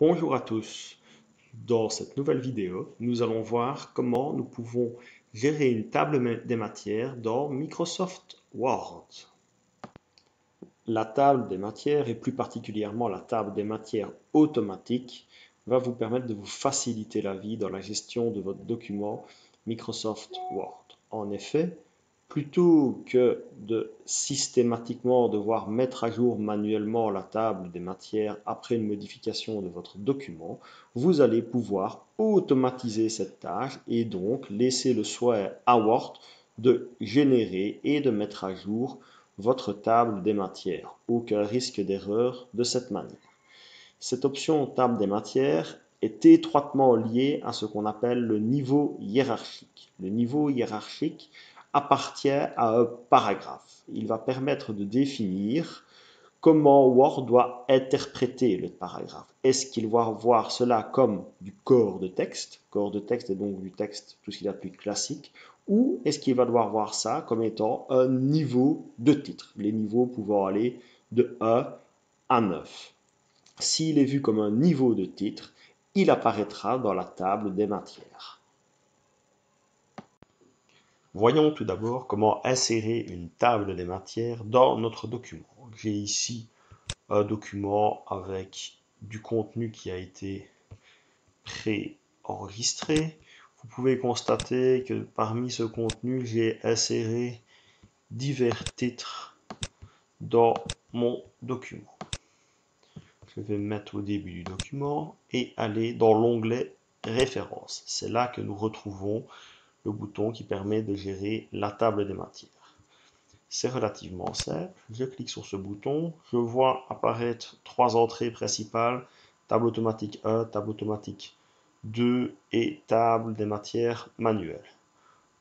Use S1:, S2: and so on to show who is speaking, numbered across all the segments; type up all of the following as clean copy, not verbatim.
S1: Bonjour à tous. Dans cette nouvelle vidéo, nous allons voir comment nous pouvons gérer une table des matières dans Microsoft Word. La table des matières, et plus particulièrement la table des matières automatique, va vous permettre de vous faciliter la vie dans la gestion de votre document Microsoft Word. En effet, plutôt que de systématiquement devoir mettre à jour manuellement la table des matières après une modification de votre document, vous allez pouvoir automatiser cette tâche et donc laisser le soin à Word de générer et de mettre à jour votre table des matières. Aucun risque d'erreur de cette manière. Cette option table des matières est étroitement liée à ce qu'on appelle le niveau hiérarchique. Le niveau hiérarchique appartient à un paragraphe. Il va permettre de définir comment Word doit interpréter le paragraphe. Est-ce qu'il va voir cela comme du corps de texte? Corps de texte est donc du texte, tout ce qu'il y a de plus classique. Ou est-ce qu'il va devoir voir ça comme étant un niveau de titre? Les niveaux pouvant aller de 1 à 9. S'il est vu comme un niveau de titre, il apparaîtra dans la table des matières. Voyons tout d'abord comment insérer une table des matières dans notre document. J'ai ici un document avec du contenu qui a été pré-enregistré. Vous pouvez constater que parmi ce contenu, j'ai inséré divers titres dans mon document. Je vais me mettre au début du document et aller dans l'onglet Références. C'est là que nous retrouvons le bouton qui permet de gérer la table des matières. C'est relativement simple. Je clique sur ce bouton. Je vois apparaître trois entrées principales. Table automatique 1, table automatique 2 et table des matières manuelles.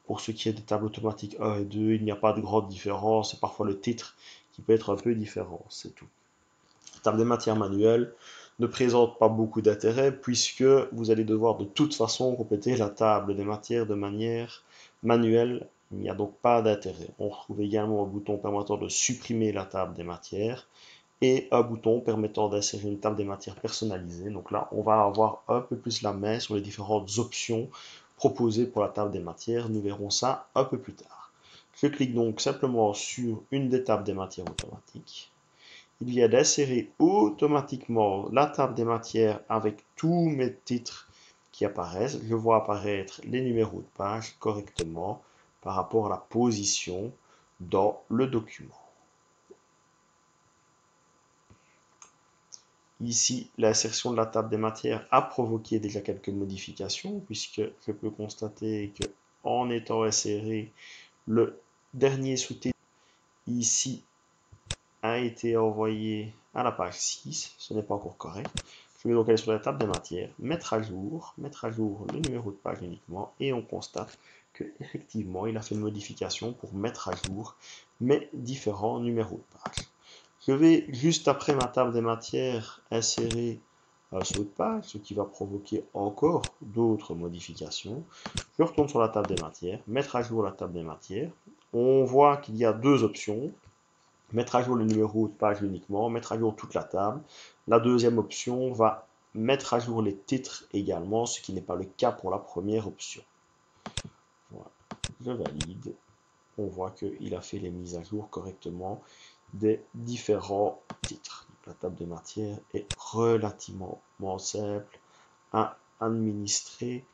S1: Pour ce qui est des tables automatiques 1 et 2, il n'y a pas de grande différence. C'est parfois le titre qui peut être un peu différent, c'est tout. La table des matières manuelles ne présente pas beaucoup d'intérêt puisque vous allez devoir de toute façon compléter la table des matières de manière manuelle. Il n'y a donc pas d'intérêt. On retrouve également un bouton permettant de supprimer la table des matières et un bouton permettant d'insérer une table des matières personnalisée. Donc là, on va avoir un peu plus la main sur les différentes options proposées pour la table des matières. Nous verrons ça un peu plus tard. Je clique donc simplement sur une des tables des matières automatiques. Il vient d'insérer automatiquement la table des matières avec tous mes titres qui apparaissent. Je vois apparaître les numéros de page correctement par rapport à la position dans le document. Ici, l'insertion de la table des matières a provoqué déjà quelques modifications puisque je peux constater que en étant inséré, le dernier sous-titre ici a été envoyé à la page 6. Ce n'est pas encore correct. Je vais donc aller sur la table des matières, mettre à jour le numéro de page uniquement et on constate que effectivement il a fait une modification pour mettre à jour mes différents numéros de page. Je vais juste après ma table des matières insérer un saut de page, ce qui va provoquer encore d'autres modifications. Je retourne sur la table des matières, mettre à jour la table des matières. On voit qu'il y a deux options. Mettre à jour le numéro de page uniquement, mettre à jour toute la table. La deuxième option va mettre à jour les titres également, ce qui n'est pas le cas pour la première option. Voilà. Je valide. On voit qu'il a fait les mises à jour correctement des différents titres. La table de matière est relativement simple à administrer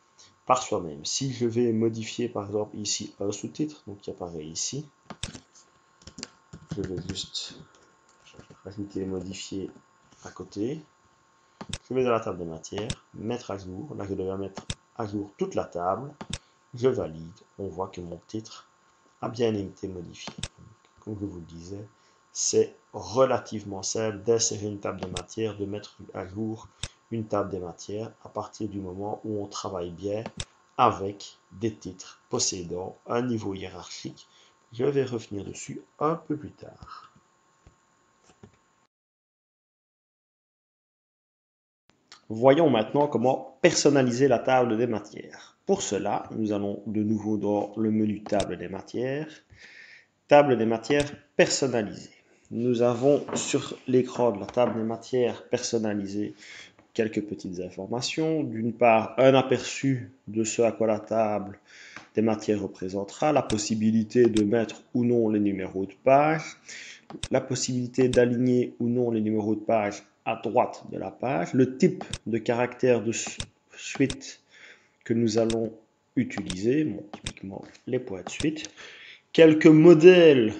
S1: par soi-même. Si je vais modifier par exemple ici un sous-titre, donc qui apparaît ici, je vais juste rajouter et modifier à côté. Je vais dans la table des matières, mettre à jour. Là, je dois mettre à jour toute la table. Je valide. On voit que mon titre a bien été modifié. Comme je vous le disais, c'est relativement simple d'insérer une table des matières, de mettre à jour une table des matières à partir du moment où on travaille bien avec des titres possédant un niveau hiérarchique. Je vais revenir dessus un peu plus tard. Voyons maintenant comment personnaliser la table des matières. Pour cela, nous allons de nouveau dans le menu table des matières personnalisée. Nous avons sur l'écran de la table des matières personnalisée quelques petites informations. D'une part, un aperçu de ce à quoi la table des matières représentera, la possibilité de mettre ou non les numéros de page, la possibilité d'aligner ou non les numéros de page à droite de la page, le type de caractère de suite que nous allons utiliser, bon, typiquement les points de suite, quelques modèles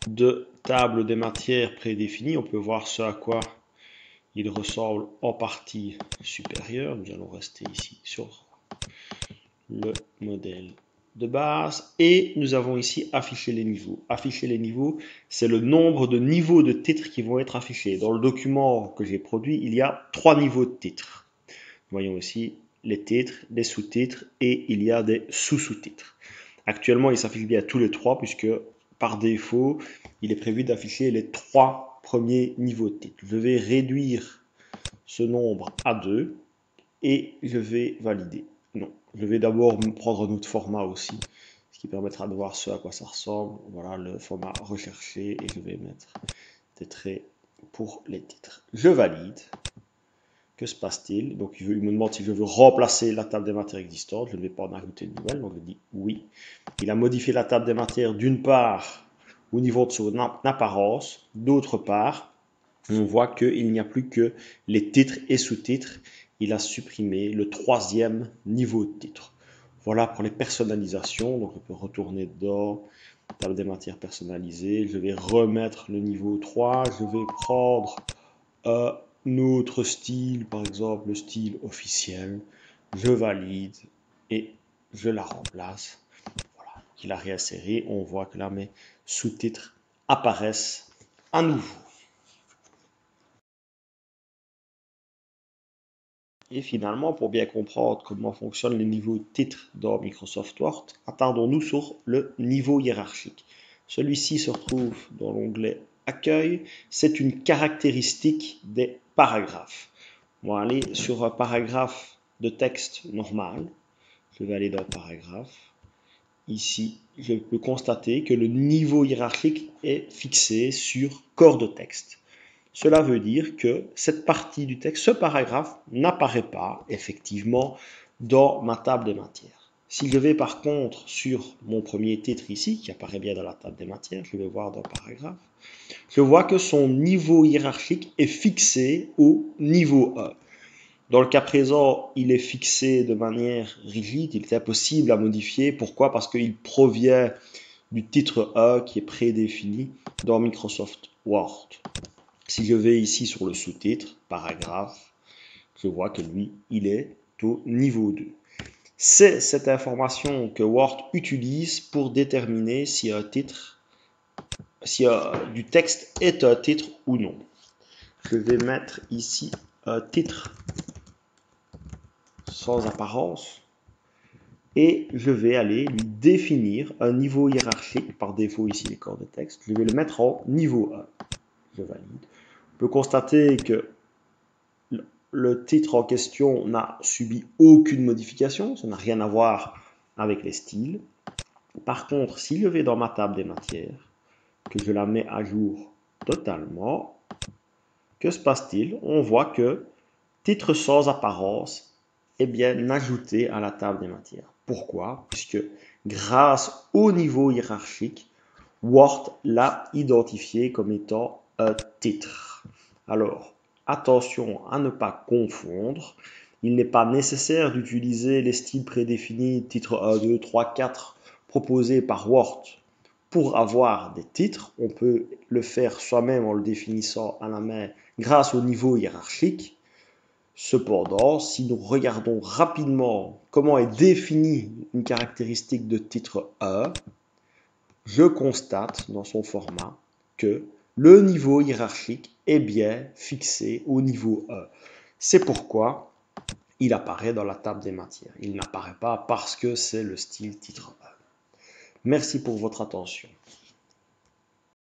S1: de table des matières prédéfinies. On peut voir ce à quoi il ressemble en partie supérieure. Nous allons rester ici sur le modèle de base et nous avons ici afficher les niveaux. Afficher les niveaux, c'est le nombre de niveaux de titres qui vont être affichés. Dans le document que j'ai produit, il y a 3 niveaux de titres. Voyons aussi les titres, les sous-titres et il y a des sous-sous-titres. Actuellement, il s'affiche bien tous les 3 puisque par défaut, il est prévu d'afficher les 3 premiers niveaux de titres. Je vais réduire ce nombre à 2 et je vais valider. Non, je vais d'abord prendre un autre format aussi, ce qui permettra de voir ce à quoi ça ressemble. Voilà le format recherché et je vais mettre des traits pour les titres. Je valide. Que se passe-t-il? Donc il me demande si je veux remplacer la table des matières existante. Je ne vais pas en ajouter une nouvelle, donc je dis oui. Il a modifié la table des matières d'une part au niveau de son apparence, d'autre part, on voit qu'il n'y a plus que les titres et sous-titres. Il a supprimé le 3e niveau de titre. Voilà pour les personnalisations. Donc on peut retourner dans table des matières personnalisées. Je vais remettre le niveau 3. Je vais prendre un autre style, par exemple le style officiel. Je valide et je la remplace. Voilà, il a réinséré. On voit que là mes sous-titres apparaissent à nouveau. Et finalement, pour bien comprendre comment fonctionnent les niveaux de titres dans Microsoft Word, attardons-nous sur le niveau hiérarchique. Celui-ci se retrouve dans l'onglet Accueil. C'est une caractéristique des paragraphes. On va aller sur un paragraphe de texte normal. Je vais aller dans Paragraphe. Ici, je peux constater que le niveau hiérarchique est fixé sur corps de texte. Cela veut dire que cette partie du texte, ce paragraphe, n'apparaît pas effectivement dans ma table des matières. Si je vais par contre sur mon premier titre ici, qui apparaît bien dans la table des matières, je vais voir dans Paragraphe, je vois que son niveau hiérarchique est fixé au niveau 1. Dans le cas présent, il est fixé de manière rigide, il est impossible à modifier. Pourquoi? Parce qu'il provient du titre 1 qui est prédéfini dans Microsoft Word. Si je vais ici sur le sous-titre, paragraphe, je vois que lui, il est au niveau 2. C'est cette information que Word utilise pour déterminer si un titre, si du texte est un titre ou non. Je vais mettre ici un titre sans apparence et je vais aller lui définir un niveau hiérarchique, par défaut ici les corps de texte, je vais le mettre en niveau 1. Je valide. On peut constater que le titre en question n'a subi aucune modification, ça n'a rien à voir avec les styles. Par contre, si je vais dans ma table des matières, que je la mets à jour totalement, que se passe-t-il? On voit que titre sans apparence est bien ajouté à la table des matières. Pourquoi? Puisque grâce au niveau hiérarchique, Word l'a identifié comme étant un titre. Alors, attention à ne pas confondre. Il n'est pas nécessaire d'utiliser les styles prédéfinis titre 1, 2, 3, 4 proposés par Word pour avoir des titres. On peut le faire soi-même en le définissant à la main grâce au niveau hiérarchique. Cependant, si nous regardons rapidement comment est définie une caractéristique de titre 1, je constate dans son format que le niveau hiérarchique est bien fixé au niveau 1. C'est pourquoi il apparaît dans la table des matières. Il n'apparaît pas parce que c'est le style titre 1. Merci pour votre attention.